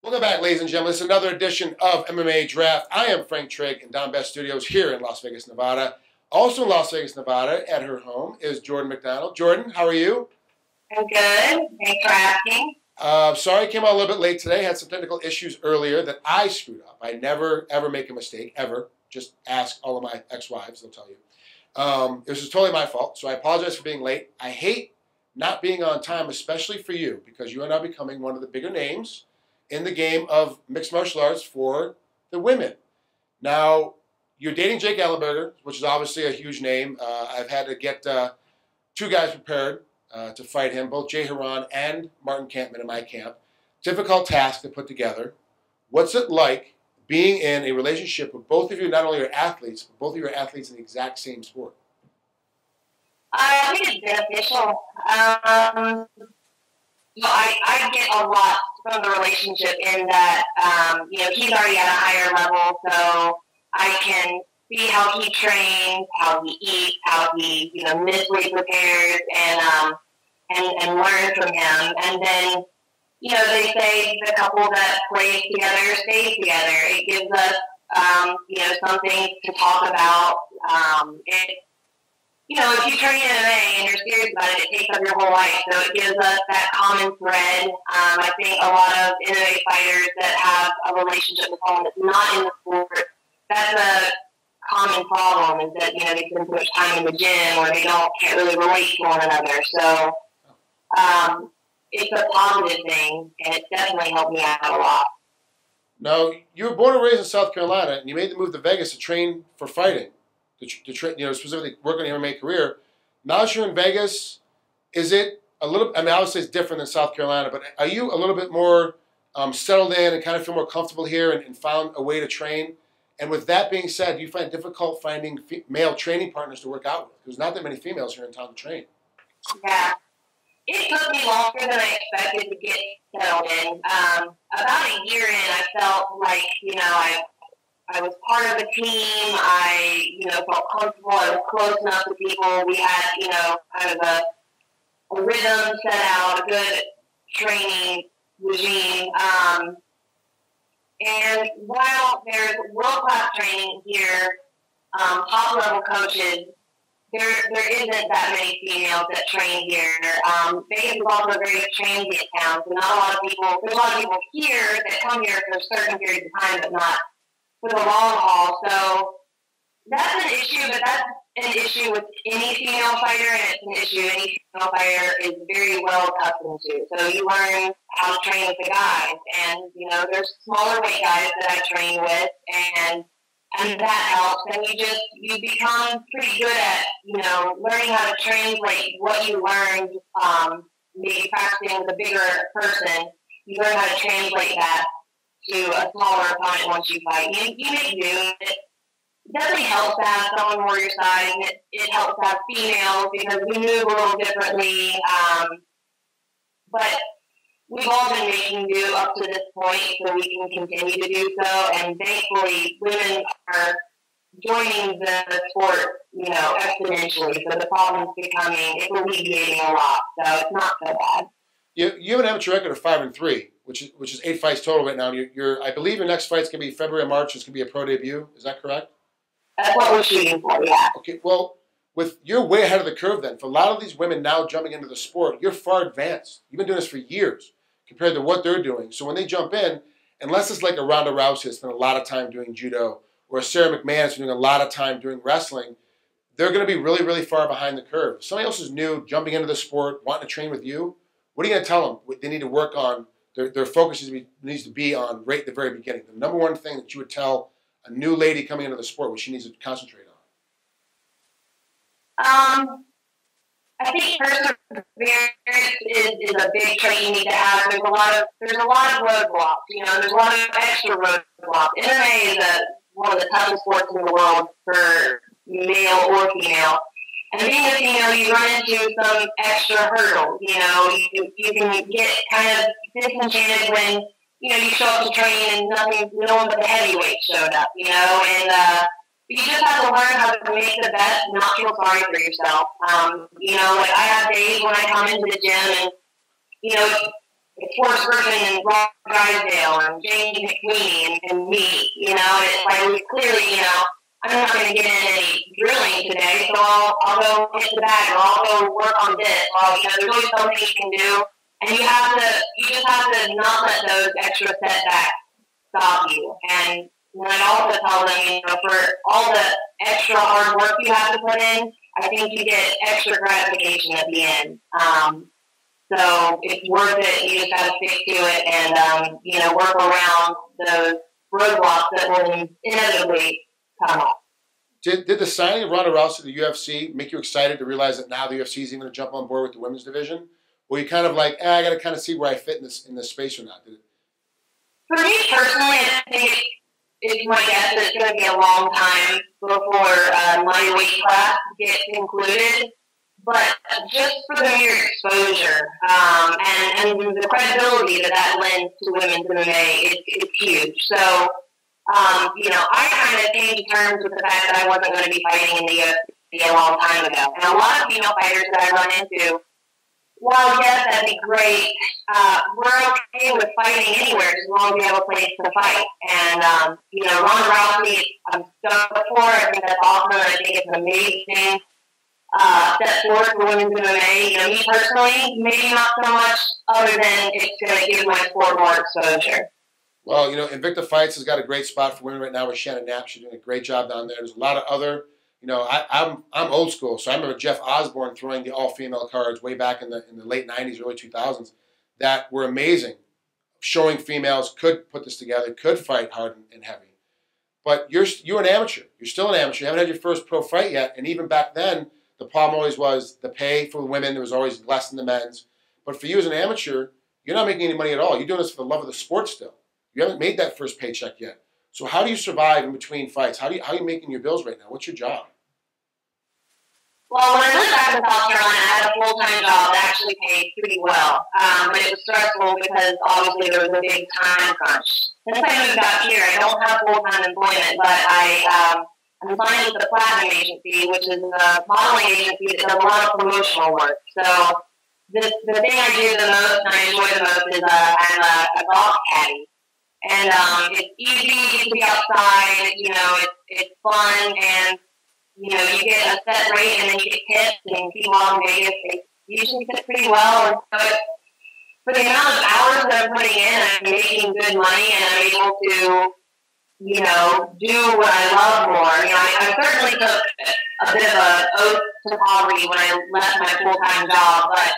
Welcome back, ladies and gentlemen. This is another edition of MMA Draft. I am Frank Trigg in Don Best Studios here in Las Vegas, Nevada. Also in Las Vegas, Nevada, at her home, is Jordan McDonald. Jordan, how are you? I'm good. Thanks for asking. Sorry I came out a little bit late today. Had some technical issues earlier that I screwed up. I never, ever make a mistake, ever. Just ask all of my ex-wives, they'll tell you. This is totally my fault, so I apologize for being late. I hate not being on time, especially for you, because you are now becoming one of the bigger names in the game of mixed martial arts for the women. Now, you're dating Jake Ellenberger, which is obviously a huge name. I've had to get two guys prepared to fight him, both Jay Haran and Martin Kampman in my camp. Difficult task to put together. What's it like being in a relationship with both of you, not only are athletes, but both of you are athletes in the exact same sport? I think it's beneficial. I get a lot from the relationship in that, he's already at a higher level, so I can see how he trains, how he eats, how he, mentally prepares, and learn from him. And then, they say the couple that plays together stays together. It gives us, something to talk about. If you train MMA and you're serious about it, it takes up your whole life. So it gives us that common thread. I think a lot of MMA fighters that have a relationship with someone that's not in the sport, that's a common problem, is that, they spend too much time in the gym or they can't really relate to one another. So it's a positive thing, and it's definitely helped me out a lot. Now, you were born and raised in South Carolina, and you made the move to Vegas to train for fighting. To specifically work on your MMA career. Now that you're in Vegas, is it a little? I mean, obviously it's different than South Carolina, but are you a little bit more settled in and kind of feel more comfortable here and found a way to train? And with that being said, do you find it difficult finding male training partners to work out with? Because not that many females here in town to train. Yeah, it took me longer than I expected to get settled in. About a year in, I felt like I was part of a team. I, felt comfortable. I was close enough to people. We had, kind of a rhythm set out, a good training regime. And while there's world-class training here, top-level coaches, there isn't that many females that train here. Vegas is also a very transient town, so not a lot of people. There's a lot of people here that come here for certain periods of time, but not for the long haul. So that's an issue, but that's an issue with any female fighter, and it's an issue any female fighter is very well accustomed to. So you learn how to train with the guys, and there's smaller weight guys that I train with, and that helps. And you become pretty good at learning how to translate what you learned, maybe practicing with a bigger person. You learn how to translate that to a smaller opponent once you fight. You make do. It definitely helps to have someone more your size. It helps to have females because we move a little differently. But we've all been making do up to this point, so we can continue to do so. And thankfully, women are joining the sport, exponentially. So the problem's it's alleviating a lot. So it's not so bad. You have an amateur record of 5-3, which is 8 fights total right now. I believe your next fight's gonna be February or March. It's gonna be a pro debut. Is that correct? That's what we're shooting for. Yeah. Okay. Well, you're way ahead of the curve then. For a lot of these women now jumping into the sport, you're far advanced. You've been doing this for years compared to what they're doing. So when they jump in, unless it's like a Ronda Rousey that's spent a lot of time doing judo, or a Sarah McMahon that's doing a lot of time doing wrestling, they're gonna be really, really far behind the curve. If somebody else is new, jumping into the sport, wanting to train with you, what are you going to tell them? What they need to work on, their focus needs to be on right at the very beginning. The number one thing that you would tell a new lady coming into the sport, what she needs to concentrate on? I think perseverance is a big trait you need to have. There's a lot of roadblocks. There's a lot of extra roadblocks. MMA is one of the toughest sports in the world for male or female. And being a female, you run into some extra hurdles. You can get kind of disenchanted when, you show up to train and no one but the heavyweight showed up, and you just have to learn how to make the best and not feel sorry for yourself. I have days when I come into the gym and, it's Forrest Griffin and Rob Drysdale and James McQueen and me, you know, it's like clearly, you know, I'm not going to get in any drilling today, so I'll go hit the bag, or I'll go work on this. Well, you know, there's always something you can do, and you just have to not let those extra setbacks stop you. And then I'd also tell them, you know, for all the extra hard work you have to put in, I think you get extra gratification at the end. So it's worth it. You just got to stick to it and, you know, work around those roadblocks that will inevitably come up. Did the signing of Ronda Rousey to the UFC make you excited to realize that now the UFC is going to jump on board with the women's division? Or you kind of like, I got to kind of see where I fit in this space or not? Did it? For me personally, I think it's my guess that it's going to be a long time before my weight class gets included. But just for the mere exposure and the credibility that lends to women's MMA is huge. So, you know, I kind of came to terms with the fact that I wasn't going to be fighting in the UFC a long time ago. And a lot of female fighters that I run into, while yes, that'd be great, we're okay with fighting anywhere as long as we have a place to fight. And, you know, Ronda Rousey, I'm stoked for. I think that's awesome. I think it's an amazing step forward for women's MMA. You know, me personally, maybe not so much, other than it's going to give my sport more exposure. Well, you know, Invicta Fights has got a great spot for women right now with Shannon Knapp. She's doing a great job down there. There's a lot of other, you know, I'm old school, so I remember Jeff Osborne throwing the all-female cards way back in the late 90s, early 2000s that were amazing, showing females could put this together, could fight hard and heavy. But you're an amateur. You're still an amateur. You haven't had your first pro fight yet, and even back then, the problem always was the pay for the women. There was always less than the men's. But for you as an amateur, you're not making any money at all. You're doing this for the love of the sport still. You haven't made that first paycheck yet. So how do you survive in between fights? How are you making your bills right now? What's your job? Well, when I lived back in South Carolina, I had a full-time job that actually paid pretty well. But it was stressful because obviously there was a big time crunch. Since I moved out here, I don't have full-time employment, but I'm signed with the Platinum Agency, which is a modeling agency that does a lot of promotional work. So the thing I do the most and I enjoy the most is I'm a golf caddy. And it's easy, you get to be outside, you know, it's fun, and, you know, you get a set rate and then you get tips, and people out in Vegas, they usually fit pretty well. And so for the amount of hours that I'm putting in, I'm making good money, and I'm able to, you know, do what I love more. You know, I certainly took a bit of an oath to poverty when I left my full-time job, but,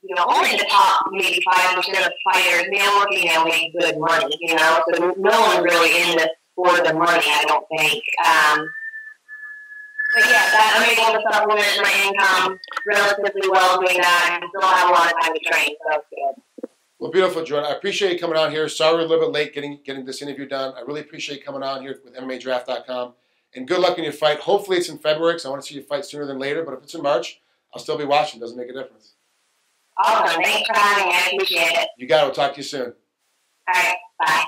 you know, only the top maybe 5% of fighters, male or female, make good money, you know, so no one's really in this for the money, I don't think. But yeah, I'm able to supplement my income relatively well doing that, and still have a lot of time to train, so that's good. Well, beautiful, Jordan. I appreciate you coming on here. Sorry we're a little bit late getting this interview done. I really appreciate you coming on here with MMADraft.com. And good luck in your fight. Hopefully it's in February, because I want to see you fight sooner than later. But if it's in March, I'll still be watching. It doesn't make a difference. Awesome. Thanks for having me. I appreciate it. You got it. We'll talk to you soon. All right. Bye.